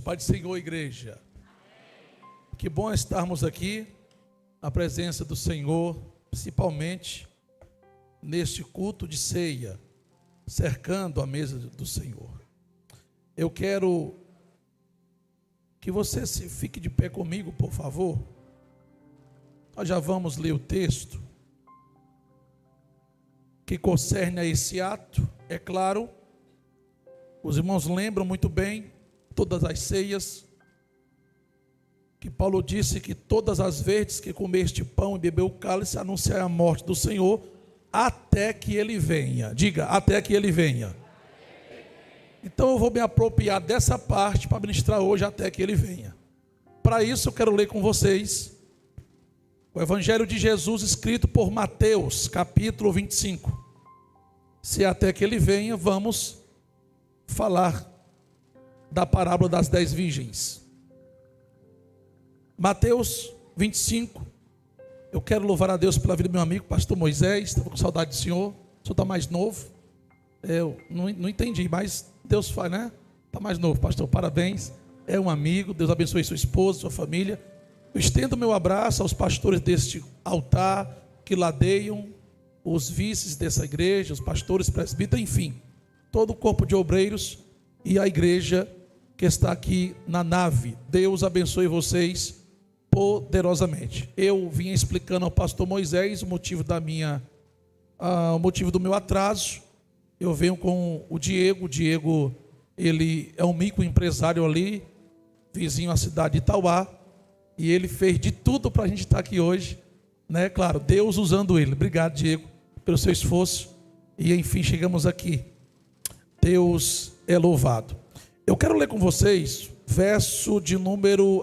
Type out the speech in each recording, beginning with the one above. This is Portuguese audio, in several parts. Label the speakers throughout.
Speaker 1: Pai do Senhor, igreja, que bom estarmos aqui na presença do Senhor, principalmente neste culto de ceia, cercando a mesa do Senhor. Eu quero que você fique de pé comigo, por favor. Nós já vamos ler o texto que concerne a esse ato. É claro, os irmãos lembram muito bem todas as ceias, que Paulo disse que todas as vezes que comer este pão e beber o cálice, anunciar a morte do Senhor, até que Ele venha. Diga, até que Ele venha. Então eu vou me apropriar dessa parte para ministrar hoje, até que Ele venha. Para isso eu quero ler com vocês o Evangelho de Jesus escrito por Mateus, capítulo 25. Se até que Ele venha, vamos falar da parábola das 10 virgens. Mateus 25. Eu quero louvar a Deus pela vida do meu amigo, pastor Moisés. Estava com saudade do senhor. O senhor está mais novo. Eu não entendi, mas Deus faz, né? Está mais novo, pastor. Parabéns. É um amigo. Deus abençoe sua esposa, sua família. Eu estendo meu abraço aos pastores deste altar, que ladeiam, os vices dessa igreja, os pastores, presbíteros, enfim, todo o corpo de obreiros e a igreja que está aqui na nave. Deus abençoe vocês poderosamente. Eu vim explicando ao pastor Moisés o motivo o motivo do meu atraso. Eu venho com o Diego. O Diego, ele é um microempresário ali, vizinho à cidade de Itauá, e ele fez de tudo para a gente estar aqui hoje, né? Claro, Deus usando ele. Obrigado, Diego, pelo seu esforço. E enfim, chegamos aqui. Deus é louvado. Eu quero ler com vocês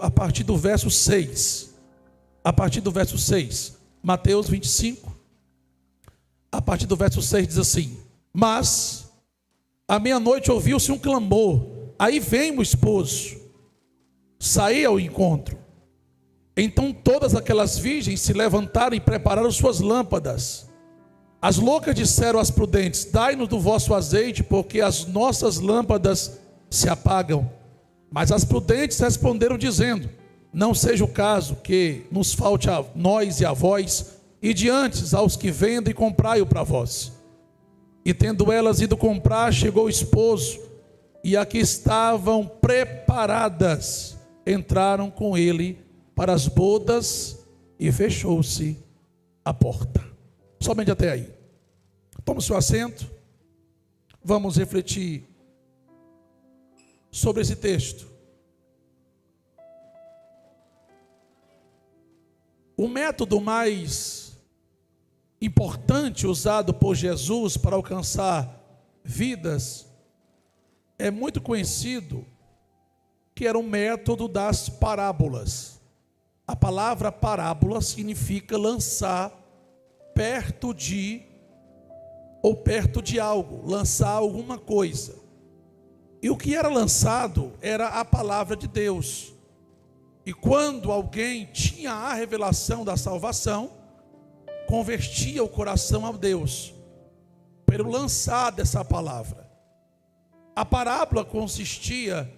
Speaker 1: a partir do verso 6. A partir do verso 6. Mateus 25. A partir do verso 6 diz assim: Mas à meia-noite ouviu-se um clamor. Aí vem o esposo. Saí ao encontro. Então todas aquelas virgens se levantaram e prepararam suas lâmpadas. As loucas disseram às prudentes: Dai-nos do vosso azeite, porque as nossas lâmpadas se apagam. Mas as prudentes responderam dizendo: Não seja o caso que nos falte a nós e a vós, e diante aos que vendem, comprai-o para vós. E tendo elas ido comprar, chegou o esposo, e aqui estavam preparadas. Entraram com ele para as bodas, e fechou-se a porta. Somente até aí. Tome seu assento. Vamos refletir sobre esse texto. O método mais importante usado por Jesus para alcançar vidas é muito conhecido, que era o método das parábolas. A palavra parábola significa lançar perto de algo, lançar alguma coisa. E o que era lançado era a palavra de Deus. E quando alguém tinha a revelação da salvação, convertia o coração a Deus pelo lançar dessa palavra. A parábola consistia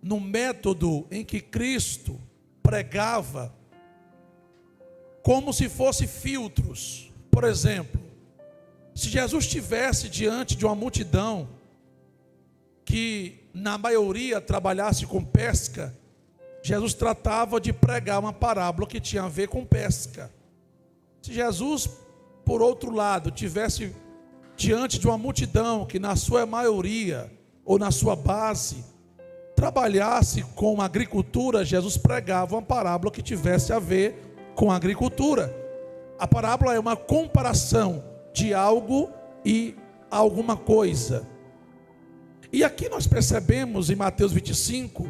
Speaker 1: no método em que Cristo pregava como se fosse filtros. Por exemplo, se Jesus estivesse diante de uma multidão que na maioria trabalhasse com pesca, Jesus tratava de pregar uma parábola que tinha a ver com pesca. Se Jesus, por outro lado, tivesse diante de uma multidão que na sua maioria ou na sua base trabalhasse com agricultura, Jesus pregava uma parábola que tivesse a ver com agricultura. A parábola é uma comparação de algo e alguma coisa. E aqui nós percebemos em Mateus 25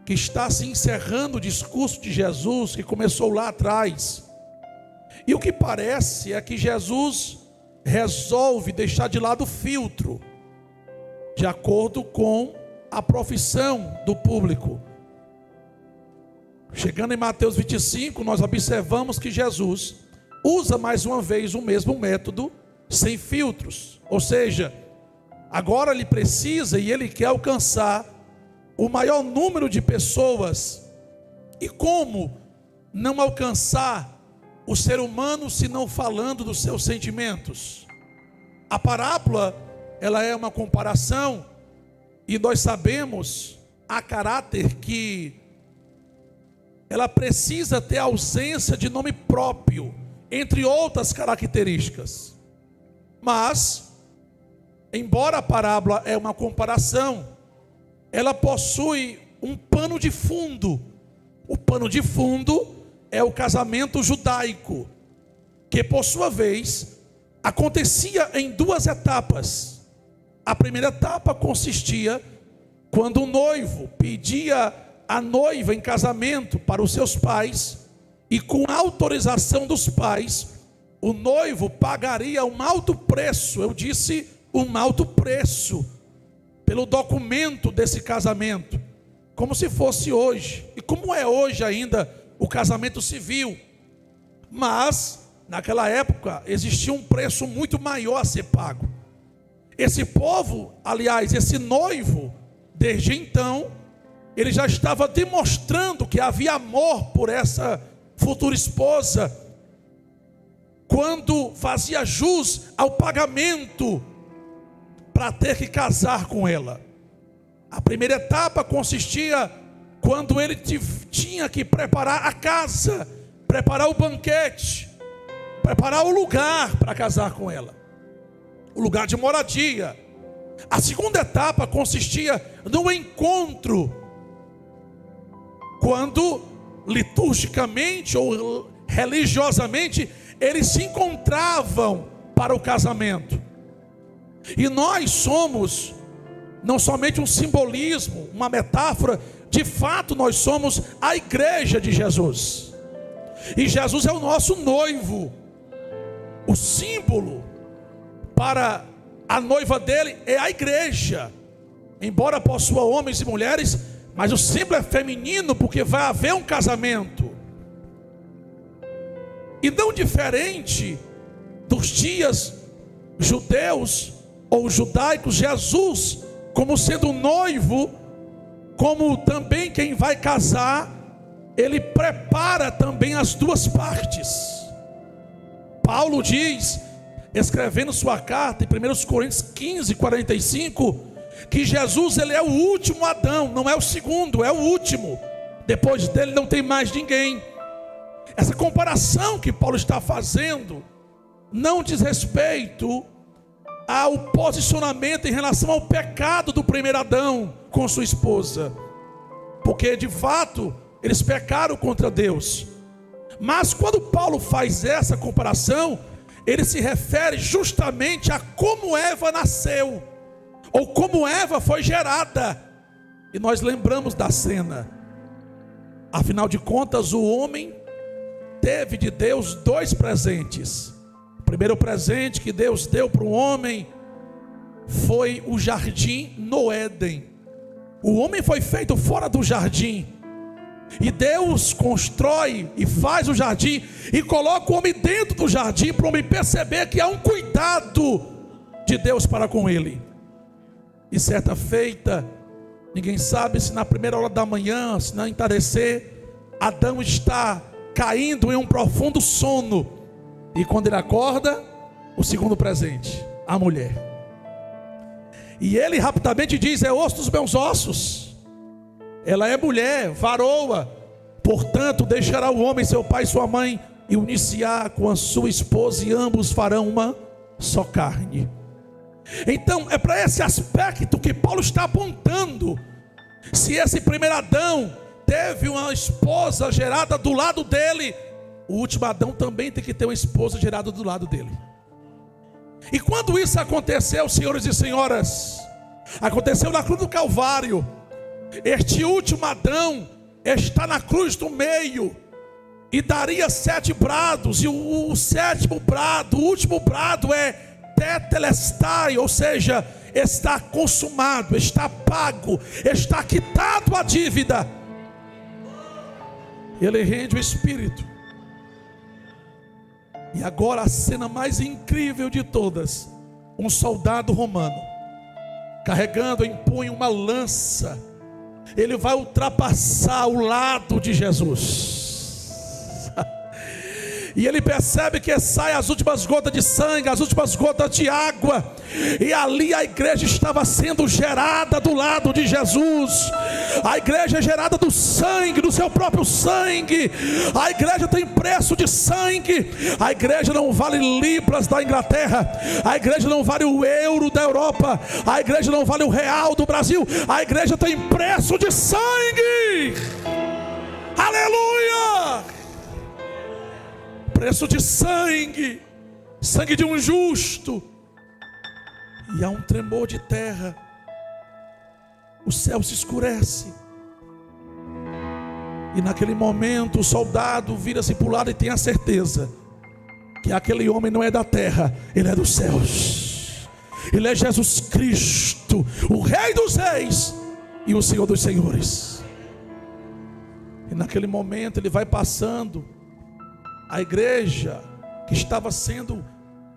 Speaker 1: que está se encerrando o discurso de Jesus que começou lá atrás. E o que parece é que Jesus resolve deixar de lado o filtro, de acordo com a profissão do público. Chegando em Mateus 25, nós observamos que Jesus usa mais uma vez o mesmo método, sem filtros. Ou seja, agora ele precisa e ele quer alcançar o maior número de pessoas. E como não alcançar o ser humano se não falando dos seus sentimentos? A parábola, ela é uma comparação, e nós sabemos a caráter que ela precisa ter ausência de nome próprio, entre outras características. Mas, embora a parábola é uma comparação, ela possui um pano de fundo. O pano de fundo é o casamento judaico, que por sua vez acontecia em duas etapas. A primeira etapa consistia quando o noivo pedia a noiva em casamento para os seus pais, e com a autorização dos pais, o noivo pagaria um alto preço, eu disse um alto preço, pelo documento desse casamento, como se fosse hoje, e como é hoje ainda o casamento civil. Mas naquela época existia um preço muito maior a ser pago. Esse povo, aliás, esse noivo, desde então, ele já estava demonstrando que havia amor por essa futura esposa, quando fazia jus ao pagamento para ter que casar com ela. A primeira etapa consistia quando ele tinha que preparar a casa, preparar o banquete, preparar o lugar para casar com ela, o lugar de moradia. A segunda etapa consistia no encontro, quando liturgicamente ou religiosamente eles se encontravam para o casamento. E nós somos não somente um simbolismo, uma metáfora, de fato nós somos a igreja de Jesus. E Jesus é o nosso noivo. O símbolo para a noiva dele é a igreja. Embora possua homens e mulheres, mas o símbolo é feminino, porque vai haver um casamento. E não diferente dos dias judeus ou judaicos, Jesus, como sendo noivo, como também quem vai casar, ele prepara também as duas partes. Paulo diz, escrevendo sua carta em 1 Coríntios 15, 45, que Jesus, ele é o último Adão, não é o segundo, é o último. Depois dele não tem mais ninguém. Essa comparação que Paulo está fazendo não diz respeito ao posicionamento em relação ao pecado do primeiro Adão com sua esposa, porque de fato eles pecaram contra Deus. Mas quando Paulo faz essa comparação, ele se refere justamente a como Eva nasceu, ou como Eva foi gerada. E nós lembramos da cena. Afinal de contas, o homem teve de Deus dois presentes. O primeiro presente que Deus deu para o homem foi o jardim no Éden. O homem foi feito fora do jardim, e Deus constrói e faz o jardim e coloca o homem dentro do jardim, para o homem perceber que há um cuidado de Deus para com ele. E certa feita, ninguém sabe se na primeira hora da manhã, se não entardecer, Adão está caindo em um profundo sono, e quando ele acorda, o segundo presente, a mulher. E ele rapidamente diz: é osso dos meus ossos, ela é mulher, varoa, portanto deixará o homem seu pai e sua mãe, e unir-se-á com a sua esposa, e ambos farão uma só carne. Então é para esse aspecto que Paulo está apontando. Se esse primeiro Adão teve uma esposa gerada do lado dele, o último Adão também tem que ter uma esposa gerada do lado dele. E quando isso aconteceu, senhores e senhoras, aconteceu na cruz do Calvário. Este último Adão está na cruz do meio, e daria 7 brados, e o sétimo brado, o último brado é tetelestai, ou seja, está consumado, está pago, está quitado a dívida. Ele rende o espírito. E agora a cena mais incrível de todas: um soldado romano carregando em punho uma lança, ele vai ultrapassar o lado de Jesus. E ele percebe que saem as últimas gotas de sangue, as últimas gotas de água. E ali a igreja estava sendo gerada do lado de Jesus. A igreja é gerada do sangue, do seu próprio sangue. A igreja tem preço de sangue. A igreja não vale libras da Inglaterra. A igreja não vale o euro da Europa. A igreja não vale o real do Brasil. A igreja tem preço de sangue. Aleluia! Preço de sangue, sangue de um justo. E há um tremor de terra, o céu se escurece, e naquele momento o soldado vira-se para o lado e tem a certeza que aquele homem não é da terra, ele é dos céus. Ele é Jesus Cristo, o Rei dos Reis e o Senhor dos Senhores. E naquele momento ele vai passando. A igreja que estava sendo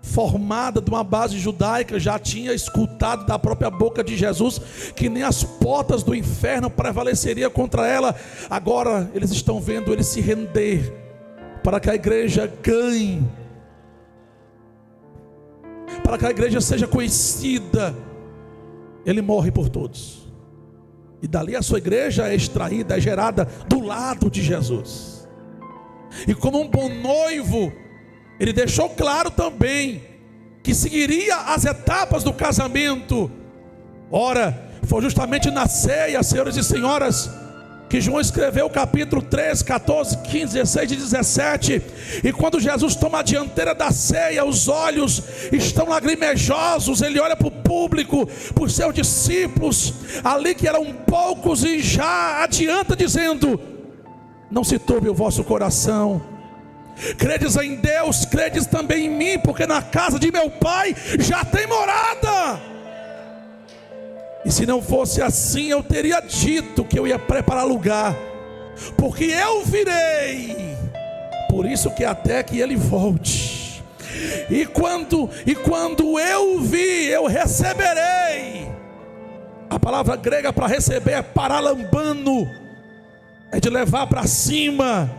Speaker 1: formada de uma base judaica já tinha escutado da própria boca de Jesus que nem as portas do inferno prevaleceriam contra ela. Agora eles estão vendo ele se render para que a igreja ganhe, para que a igreja seja conhecida. Ele morre por todos, e dali a sua igreja é extraída, é gerada do lado de Jesus. E como um bom noivo, ele deixou claro também que seguiria as etapas do casamento. Ora, foi justamente na ceia, senhores e senhoras, que João escreveu o capítulo 13, 14, 15, 16 e 17. E quando Jesus toma a dianteira da ceia, os olhos estão lagrimejosos. Ele olha para o público, para os seus discípulos, ali que eram poucos, e já adianta dizendo: não se turbe o vosso coração. Credes em Deus, credes também em mim, porque na casa de meu pai já tem morada. E se não fosse assim, eu teria dito que eu ia preparar lugar, porque eu virei. Por isso que até que ele volte. E quando eu vi, eu receberei. A palavra grega para receber é paralambano. É de levar para cima,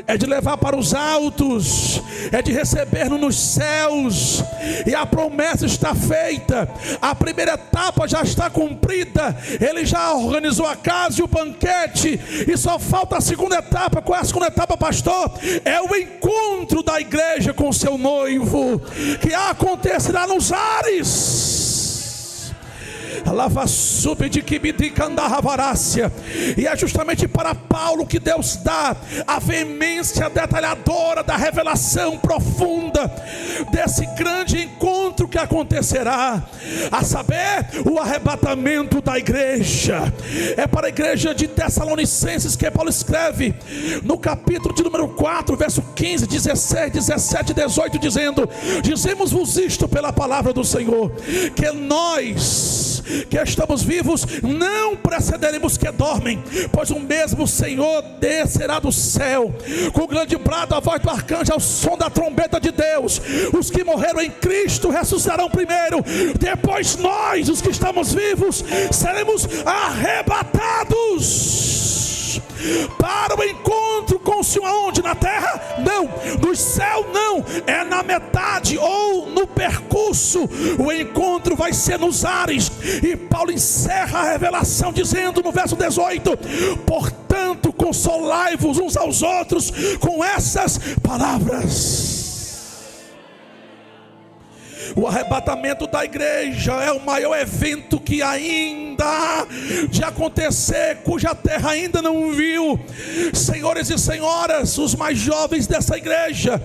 Speaker 1: é de levar para os altos, é de receber nos céus. E a promessa está feita, a primeira etapa já está cumprida. Ele já organizou a casa e o banquete, e só falta a segunda etapa. Qual é a segunda etapa, pastor? É o encontro da igreja com o seu noivo, que acontecerá nos ares. E é justamente para Paulo que Deus dá a veemência detalhadora da revelação profunda desse grande encontro que acontecerá, a saber, o arrebatamento da igreja. É para a igreja de Tessalonicenses que Paulo escreve no capítulo de número 4, verso 15, 16, 17 e 18, dizendo: dizemos-vos isto pela palavra do Senhor, que nós que estamos vivos não precederemos que dormem, pois o mesmo Senhor descerá do céu com o grande brado, a voz do arcanjo, ao som da trombeta de Deus. Os que morreram em Cristo ressuscitarão primeiro, depois nós, os que estamos vivos, seremos arrebatados para o encontro com o Senhor. Aonde? Na terra? Não. No céu? Não. É na metade ou no percurso. O encontro vai ser nos ares. E Paulo encerra a revelação dizendo no verso 18: portanto, consolai-vos uns aos outros com essas palavras. O arrebatamento da igreja é o maior evento que ainda de acontecer, cuja terra ainda não viu. Senhores e senhoras, os mais jovens dessa igreja,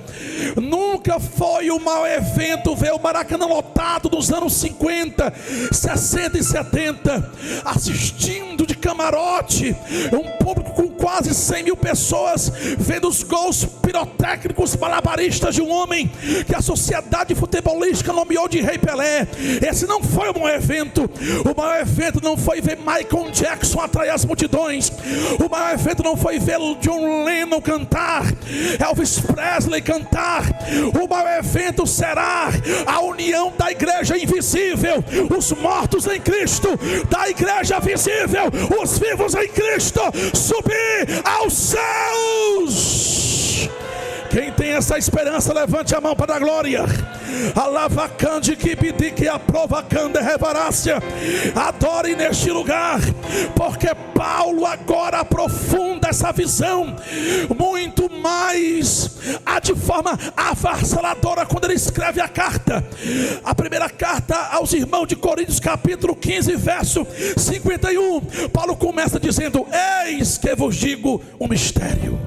Speaker 1: nunca foi o maior evento ver o Maracanã lotado dos anos 50, 60 e 70, assistindo de camarote, um público com quase 100 mil pessoas vendo os gols pirotécnicos malabaristas de um homem que a sociedade futebolística nomeou de Rei Pelé. Esse não foi o maior evento. O maior evento não foi ver Michael Jackson atrair as multidões. O maior evento não foi ver John Lennon cantar, Elvis Presley cantar. O maior evento será a união da igreja invisível, os mortos em Cristo, da igreja visível, os vivos em Cristo, subir aos céus. Quem tem essa esperança, levante a mão para a glória. Alavacande que pedi que aprovacande revarácia. Adore neste lugar, porque Paulo agora aprofunda essa visão muito mais, de forma avassaladora, quando ele escreve a carta, a primeira carta aos irmãos de Coríntios, capítulo 15, verso 51. Paulo começa dizendo: eis que vos digo um mistério.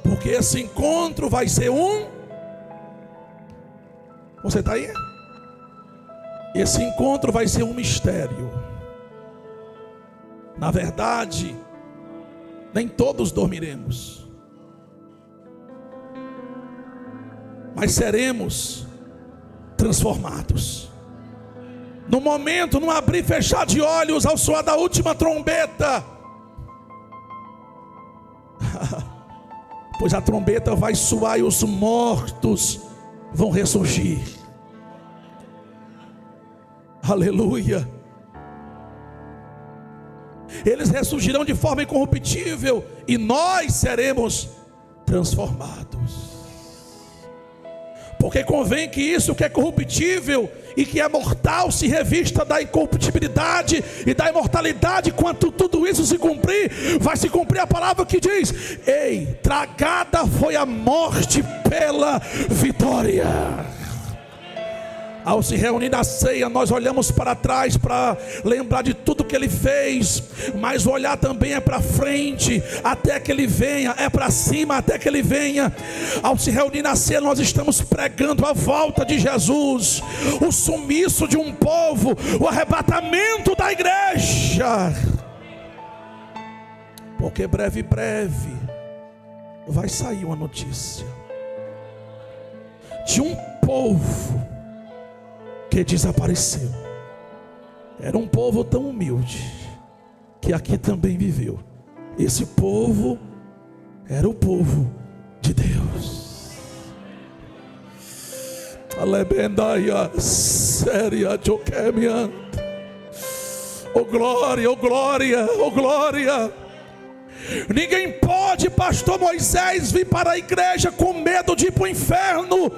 Speaker 1: Porque esse encontro vai ser Você está aí? Esse encontro vai ser um mistério. Na verdade, nem todos dormiremos, mas seremos transformados. No momento, no abrir e fechar de olhos, ao soar da última trombeta, pois a trombeta vai soar e os mortos vão ressurgir. Aleluia. Eles ressurgirão de forma incorruptível e nós seremos transformados. Porque convém que isso que é corruptível e que é mortal se revista da incorruptibilidade e da imortalidade. Quando tudo isso se cumprir, vai se cumprir a palavra que diz: ei, tragada foi a morte pela vitória. Ao se reunir na ceia, nós olhamos para trás para lembrar de tudo que Ele fez, mas o olhar também é para frente, até que Ele venha, é para cima, até que Ele venha. Ao se reunir na ceia, nós estamos pregando a volta de Jesus, o sumiço de um povo, o arrebatamento da igreja, porque breve vai sair uma notícia de um povo que desapareceu. Era um povo tão humilde que aqui também viveu. Esse povo era o povo de Deus. Alebendaia séria joquemian. Oh glória, oh glória, oh glória. Ninguém pode, pastor Moisés, vir para a igreja com medo de ir para o inferno,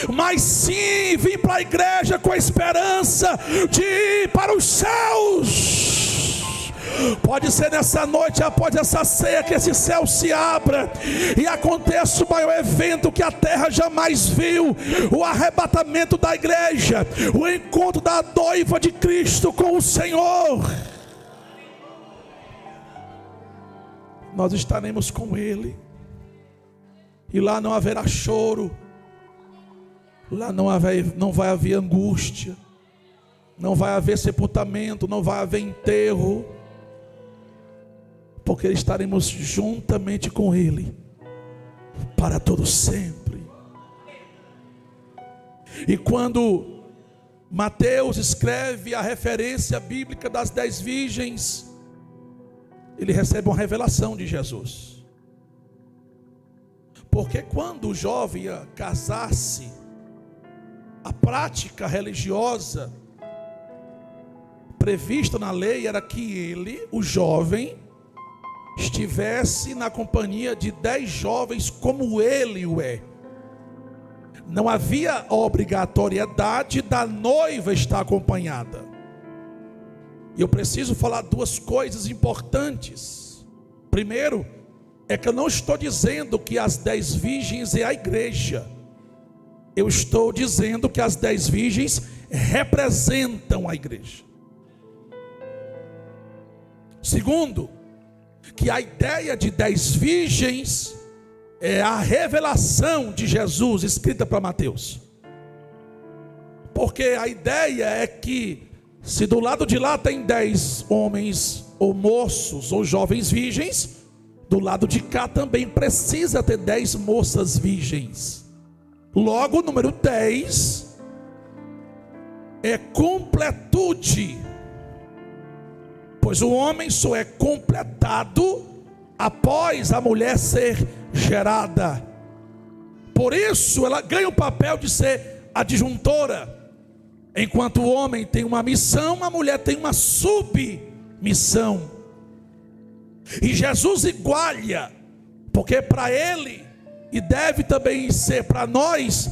Speaker 1: mas sim vir para a igreja com a esperança de ir para os céus. Pode ser nessa noite, após essa ceia, que esse céu se abra e aconteça o maior evento que a terra jamais viu: o arrebatamento da igreja, o encontro da noiva de Cristo com o Senhor. Nós estaremos com Ele, e lá não haverá choro, lá não vai haver angústia, não vai haver sepultamento, não vai haver enterro, porque estaremos juntamente com Ele para todo sempre. E quando Mateus escreve a referência bíblica das 10 virgens, ele recebe uma revelação de Jesus. Porque quando o jovem ia casar-se, a prática religiosa prevista na lei era que ele, o jovem, estivesse na companhia de 10 jovens como ele o é. Não havia obrigatoriedade da noiva estar acompanhada. E eu preciso falar duas coisas importantes. Primeiro, é que eu não estou dizendo que as 10 virgens é a igreja. Eu estou dizendo que as 10 virgens representam a igreja. Segundo, que a ideia de 10 virgens é a revelação de Jesus escrita para Mateus. Porque a ideia é que, se do lado de lá tem 10 homens ou moços, ou jovens virgens, do lado de cá também precisa ter 10 moças virgens. Logo, o número 10 é completude, pois o homem só é completado após a mulher ser gerada. Por isso ela ganha o papel de ser adjuntora. Enquanto o homem tem uma missão, a mulher tem uma submissão. E Jesus iguala, porque para ele, e deve também ser para nós,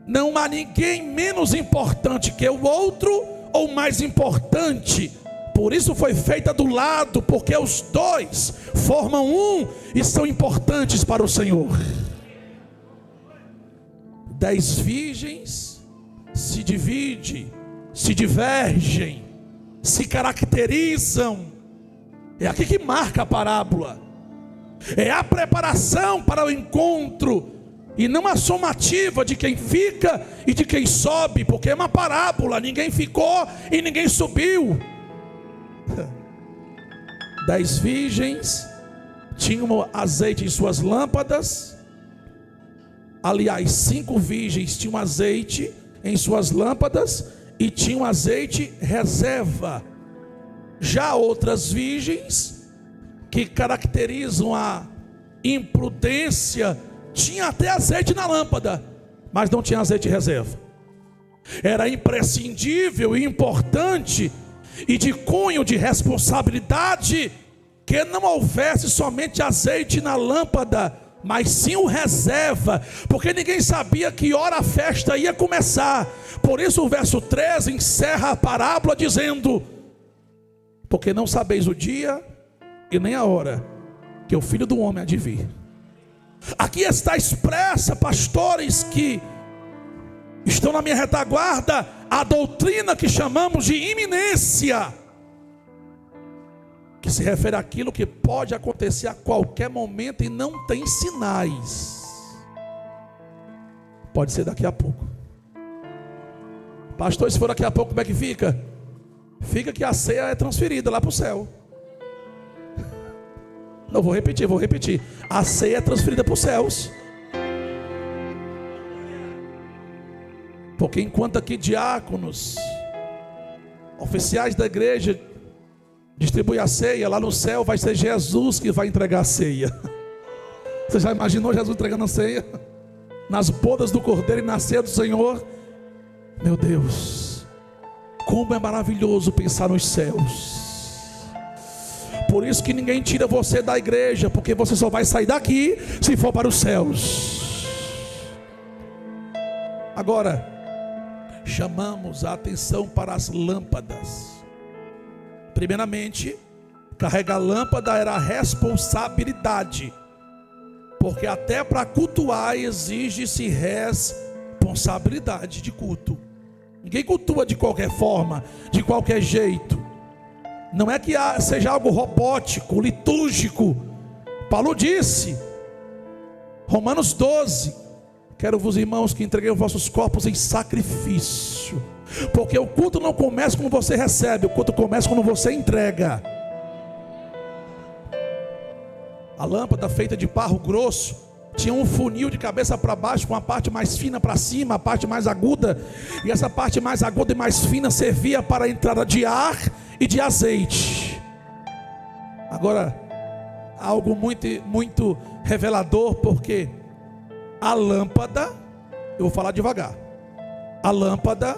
Speaker 1: não há ninguém menos importante que o outro, ou mais importante. Por isso foi feita do lado, porque os dois formam um e são importantes para o Senhor. 10 virgens se dividem, se divergem, se caracterizam. É aqui que marca a parábola. É a preparação para o encontro, e não a somativa de quem fica e de quem sobe, porque é uma parábola, ninguém ficou e ninguém subiu. 10 virgens tinham azeite em suas lâmpadas. Aliás, 5 virgens tinham azeite em suas lâmpadas e tinham azeite reserva. Já outras virgens, que caracterizam a imprudência, tinha até azeite na lâmpada, mas não tinha azeite reserva. Era imprescindível e importante, e de cunho de responsabilidade, que não houvesse somente azeite na lâmpada, mas sim o reserva, porque ninguém sabia que hora a festa ia começar. Por isso o verso 13 encerra a parábola dizendo: porque não sabeis o dia e nem a hora que o Filho do Homem há de vir. Aqui está expressa, pastores que estão na minha retaguarda, a doutrina que chamamos de iminência, que se refere àquilo que pode acontecer a qualquer momento e não tem sinais. Pode ser daqui a pouco. Pastor, se for daqui a pouco, como é que fica? Fica que a ceia é transferida lá para o céu. Não, vou repetir. A ceia é transferida para os céus. Porque enquanto aqui diáconos, oficiais da igreja, distribui a ceia, lá no céu vai ser Jesus que vai entregar a ceia. Você já imaginou Jesus entregando a ceia? Nas bodas do Cordeiro e na ceia do Senhor? Meu Deus, como é maravilhoso pensar nos céus. Por isso que ninguém tira você da igreja, porque você só vai sair daqui se for para os céus. Agora, chamamos a atenção para as lâmpadas. Primeiramente, carregar a lâmpada era a responsabilidade, porque até para cultuar exige-se responsabilidade de culto. Ninguém cultua de qualquer forma, de qualquer jeito. Não é que seja algo robótico, litúrgico. Paulo disse, Romanos 12: quero vos, irmãos, que entreguem os vossos corpos em sacrifício. Porque o culto não começa quando você recebe, o culto começa quando você entrega. A lâmpada feita de barro grosso tinha um funil de cabeça para baixo, com a parte mais fina para cima, a parte mais aguda. E essa parte mais aguda e mais fina servia para a entrada de ar e de azeite. Agora, algo muito revelador, porque a lâmpada, eu vou falar devagar, a lâmpada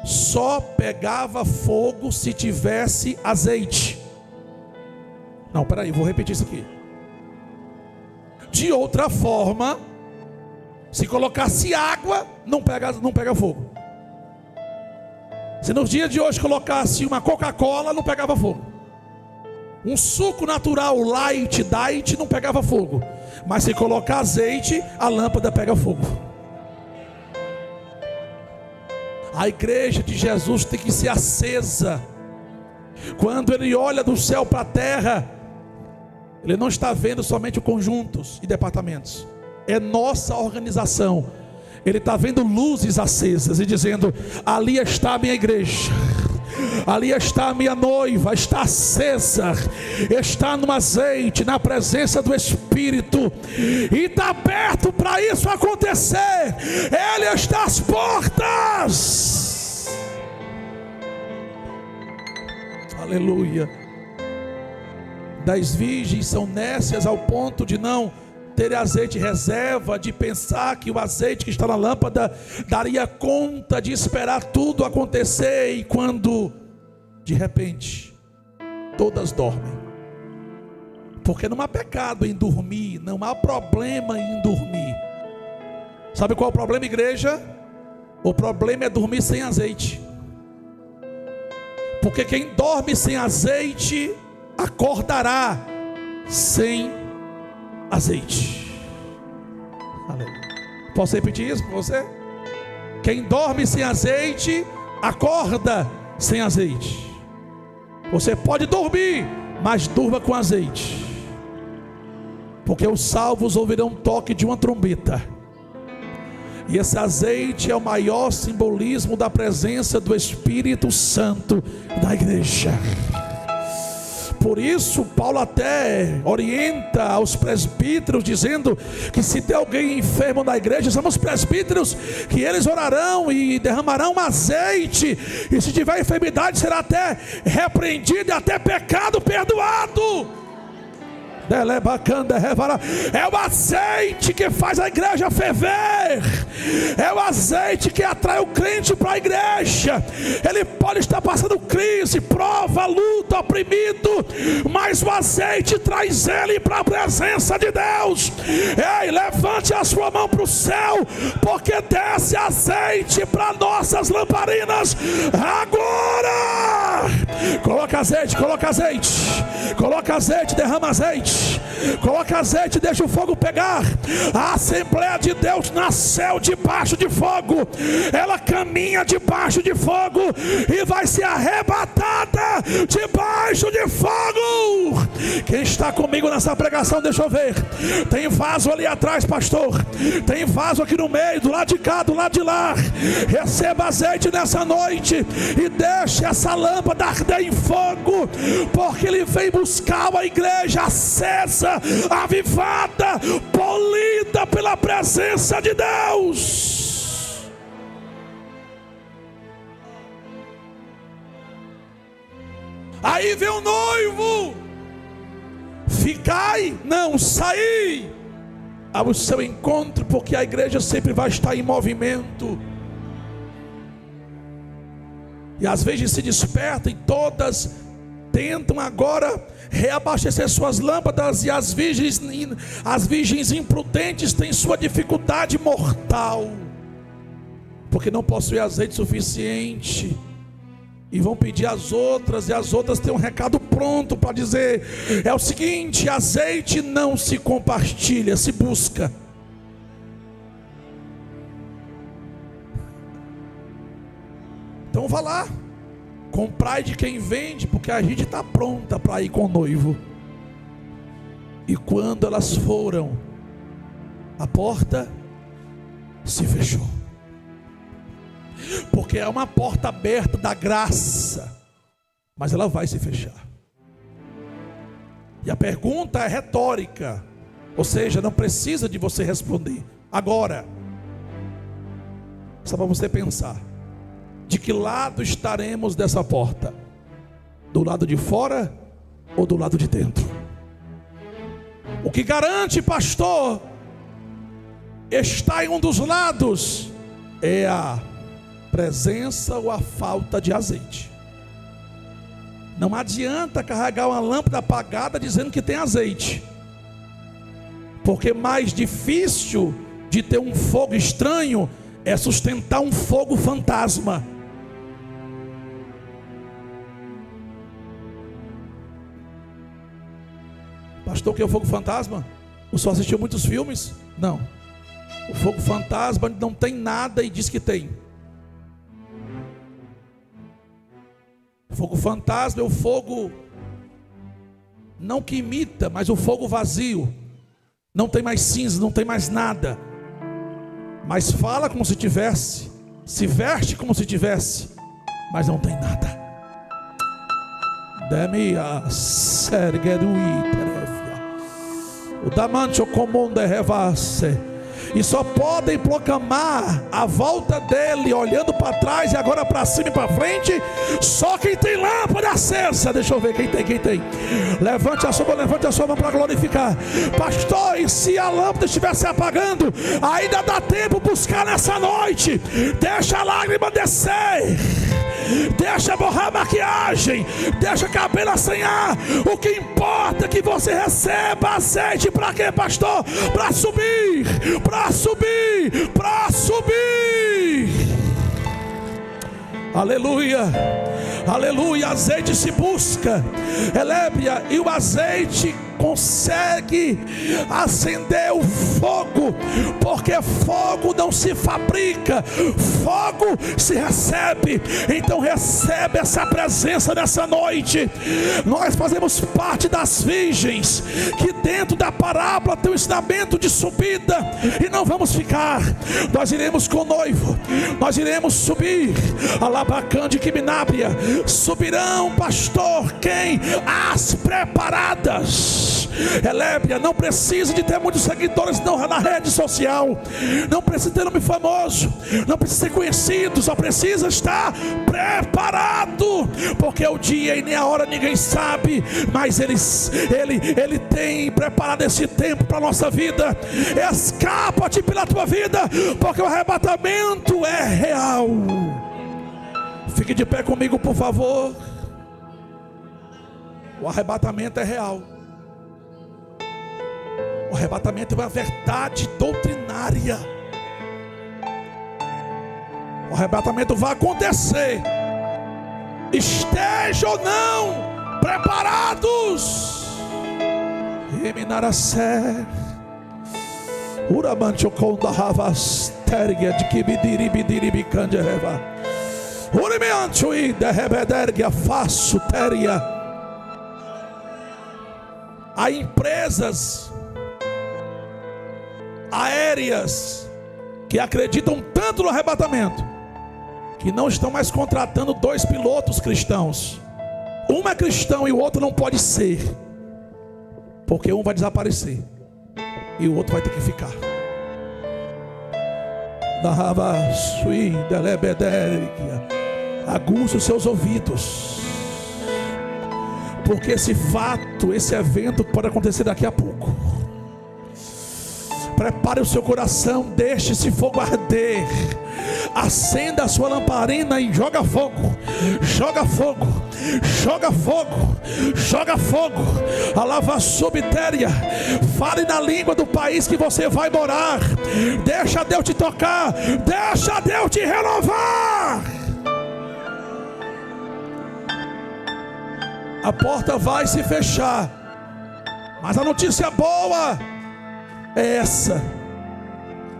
Speaker 1: só pegava fogo se tivesse azeite. Não, peraí, vou repetir isso aqui. De outra forma, se colocasse água, não pega fogo. Se nos dias de hoje colocasse uma Coca-Cola, não pegava fogo. Um suco natural, light, diet, não pegava fogo. Mas se colocar azeite, a lâmpada pega fogo. A igreja de Jesus tem que ser acesa. Quando ele olha do céu para a terra, ele não está vendo somente conjuntos e departamentos. É nossa organização. Ele está vendo luzes acesas e dizendo: ali está a minha igreja, Ali está a minha noiva, está acesa, está no azeite, na presença do Espírito, e está aberto para isso acontecer. Ele está às portas. Aleluia. 10 virgens são nécias ao ponto de não ter azeite reserva, de pensar que o azeite que está na lâmpada daria conta de esperar tudo acontecer, e quando de repente todas dormem, porque não há pecado em dormir, não há problema em dormir. Sabe qual é o problema, igreja? O problema é dormir sem azeite, porque quem dorme sem azeite acordará sem azeite. Aleluia. Posso repetir isso para você? Quem dorme sem azeite acorda sem azeite. Você pode dormir, mas durma com azeite, porque os salvos ouvirão o toque de uma trombeta, e esse azeite é o maior simbolismo da presença do Espírito Santo na igreja. Por isso Paulo até orienta aos presbíteros, dizendo que se tem alguém enfermo na igreja, são os presbíteros, que eles orarão e derramarão azeite, e se tiver enfermidade será até repreendido e até pecado perdoado. É o azeite que faz a igreja ferver, é o azeite que atrai o crente para a igreja. Ele pode estar passando crise, prova, luta, oprimido, mas o azeite traz ele para a presença de Deus. Ei, levante a sua mão para o céu, porque desce azeite para nossas lamparinas agora. Coloca azeite, coloca azeite, coloca azeite, derrama azeite. Coloca azeite, deixa o fogo pegar. A Assembleia de Deus nasceu debaixo de fogo, ela caminha debaixo de fogo e vai ser arrebatada debaixo de fogo. Quem está comigo nessa pregação, deixa eu ver. Tem vaso ali atrás, pastor, tem vaso aqui no meio, do lado de cá, do lado de lá. Receba azeite nessa noite e deixe essa lâmpada arder em fogo, porque ele vem buscar a igreja acesa, avivada, polida pela presença de Deus. Aí vem o noivo: ficai, não, saí ao seu encontro, porque a igreja sempre vai estar em movimento. E às vezes se despertam e todas tentam agora reabastecer suas lâmpadas, e as virgens imprudentes têm sua dificuldade mortal, porque não possuem azeite suficiente, e vão pedir às outras, e as outras têm um recado pronto para dizer: é o seguinte, azeite não se compartilha, se busca. Então vá lá, comprai de quem vende, porque a gente está pronta para ir com o noivo. E quando elas foram, a porta se fechou, porque é uma porta aberta da graça, mas ela vai se fechar. E a pergunta é retórica, ou seja, não precisa de você responder agora, só para você pensar: de que lado estaremos dessa porta? Do lado de fora ou do lado de dentro? O que garante, pastor, estar em um dos lados é a presença ou a falta de azeite. Não adianta carregar uma lâmpada apagada dizendo que tem azeite, porque mais difícil de ter um fogo estranho é sustentar um fogo fantasma. Pastor, o que é o fogo fantasma? O senhor assistiu muitos filmes? Não. O fogo fantasma não tem nada e diz que tem. O fogo fantasma é o fogo, não que imita, mas o fogo vazio. Não tem mais cinza, não tem mais nada, mas fala como se tivesse, se veste como se tivesse, mas não tem nada. Demia sergedui terefia. O damancho comum de revasse. E só podem proclamar a volta dele, olhando para trás e agora para cima e para frente, só quem tem lâmpada acesa. Deixa eu ver quem tem. Levante a sua mão para glorificar. Pastor, e se a lâmpada estiver se apagando, ainda dá tempo buscar nessa noite. Deixa a lágrima descer, deixa borrar a maquiagem, deixa a cabelo assanhar. O que importa é que você receba azeite. Para quê, pastor? Para subir. Aleluia, aleluia. Azeite se busca, Elébria, e o azeite consegue acender o fogo, porque fogo não se fabrica, fogo se recebe. Então recebe essa presença nessa noite. Nós fazemos parte das virgens, que dentro da parábola tem o ensinamento de subida, e não vamos ficar. Nós iremos com o noivo, nós iremos subir. Alabacande que minábria, subirão, pastor, quem? As preparadas. Elébria, não precisa de ter muitos seguidores na rede social, não precisa ter nome famoso, não precisa ser conhecido, só precisa estar preparado, porque o dia e nem a hora ninguém sabe, mas ele tem preparado esse tempo para a nossa vida. Escapa-te pela tua vida, porque o arrebatamento é real. Fique de pé comigo, por favor. O arrebatamento é real. O arrebatamento é uma verdade doutrinária. O arrebatamento vai acontecer, esteja ou não preparados. Eminaracé Uramanchokonda Havas Tergia de Kibidiribidiribicandreva Urimeantui de Rebedergia Faço Teria. Há empresas aéreas que acreditam tanto no arrebatamento que não estão mais contratando 2 pilotos cristãos. Um é cristão e o outro não pode ser, porque um vai desaparecer e o outro vai ter que ficar. Aguça os seus ouvidos, porque esse fato, esse evento pode acontecer daqui a pouco. Prepare o seu coração, deixe esse fogo arder. Acenda a sua lamparina e joga fogo. Joga fogo, joga fogo, joga fogo. A lava subtéria. Fale na língua do país que você vai morar. Deixa Deus te tocar, deixa Deus te renovar. A porta vai se fechar, mas a notícia boa é essa: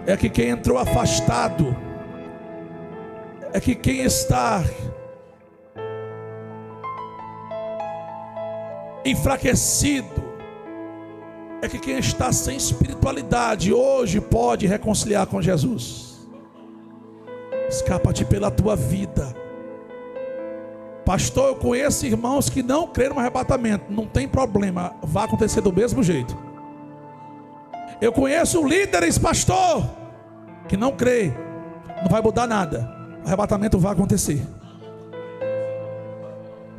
Speaker 1: é que quem entrou afastado, é que quem está enfraquecido, é que quem está sem espiritualidade hoje pode reconciliar com Jesus. Escapa-te pela tua vida. Pastor, eu conheço irmãos que não creram no arrebatamento. Não tem problema, vai acontecer do mesmo jeito. Eu conheço líderes, pastor, que não crê, não vai mudar nada. O arrebatamento vai acontecer,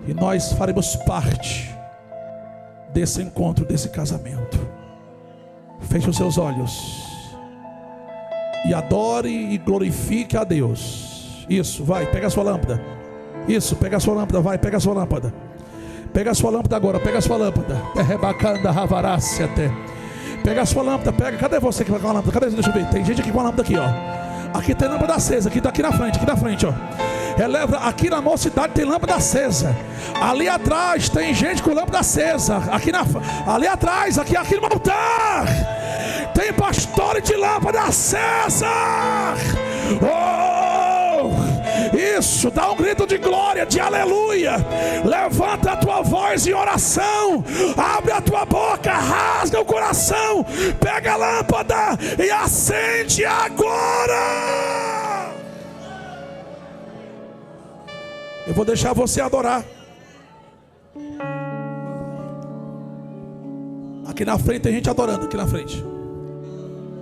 Speaker 1: e nós faremos parte desse encontro, desse casamento. Feche os seus olhos e adore e glorifique a Deus. Isso, vai, pega a sua lâmpada. Isso, pega a sua lâmpada, vai, pega a sua lâmpada. Pega a sua lâmpada agora, pega a sua lâmpada. Pega a sua lâmpada, pega. Cadê você que vai com a lâmpada? Cadê? Deixa eu ver. Tem gente aqui com a lâmpada aqui, ó. Aqui tem lâmpada acesa, aqui na frente, ó. Releva, aqui na mocidade tem lâmpada acesa. Ali atrás tem gente com lâmpada acesa. Ali atrás, aqui no altar, tem pastores de lâmpada acesa. Isso, dá um grito de glória, de aleluia. Levanta a tua voz em oração, abre a tua boca, rasga o coração, pega a lâmpada e acende agora. Eu vou deixar você adorar. Aqui na frente tem gente adorando, aqui na frente.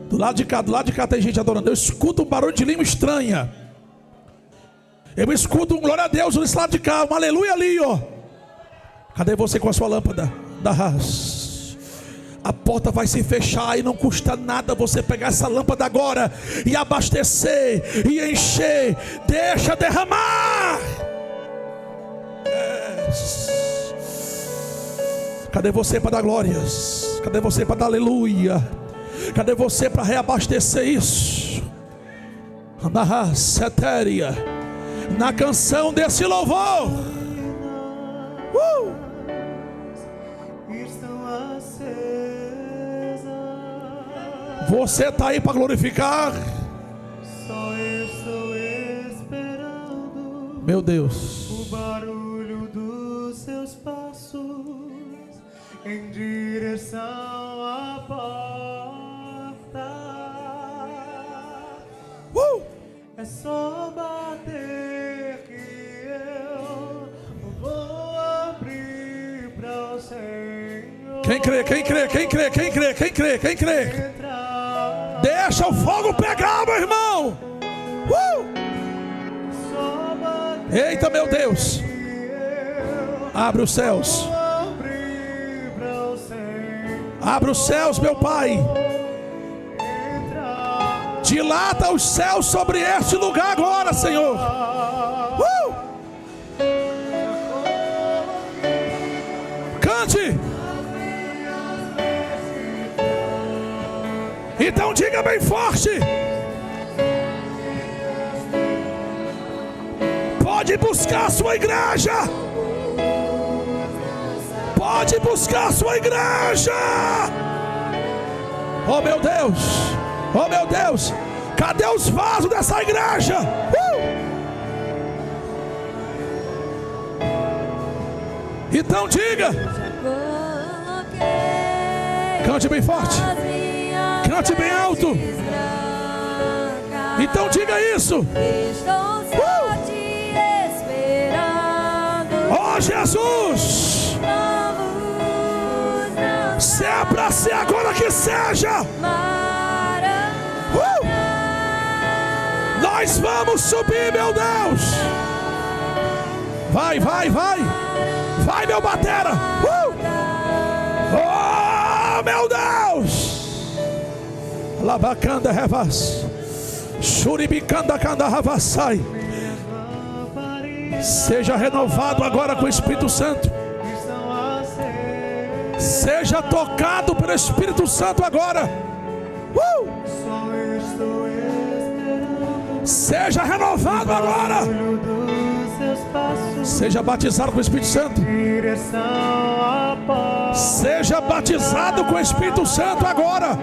Speaker 1: Do lado de cá tem gente adorando. Eu escuto um barulho de língua estranha. Eu escuto um glória a Deus nesse lado de cá, um aleluia ali, ó. Cadê você com a sua lâmpada? A porta vai se fechar e não custa nada você pegar essa lâmpada agora e abastecer e encher. Deixa derramar. Cadê você para dar glórias? Cadê você para dar aleluia? Cadê você para reabastecer isso? Na canção desse louvor. Você está aí para glorificar?
Speaker 2: Só eu estou esperando,
Speaker 1: meu Deus,
Speaker 2: o barulho dos seus passos em direção à porta. É só bater que eu vou abrir para o Senhor.
Speaker 1: Quem crê? Deixa o fogo pegar, meu irmão. Eita, meu Deus. Abre os céus. Abre os céus, meu Pai. Dilata os céus sobre este lugar agora, Senhor. Cante. Então diga bem forte. Pode buscar a sua igreja. Pode buscar a sua igreja. Oh meu Deus. Oh meu Deus. Cadê os vasos dessa igreja? Então diga. Cante bem forte. Cante bem alto. Então diga isso. Oh Jesus, se é para ser agora que seja. Nós vamos subir, meu Deus. Vai, meu batera. Oh, meu Deus. Labacanda revas, Shuribicanda canda ravassai. Seja renovado agora com o Espírito Santo. Seja tocado pelo Espírito Santo agora. Seja renovado agora. Seja batizado com o Espírito Santo. Seja batizado com o Espírito Santo agora.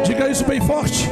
Speaker 1: Diga isso bem forte.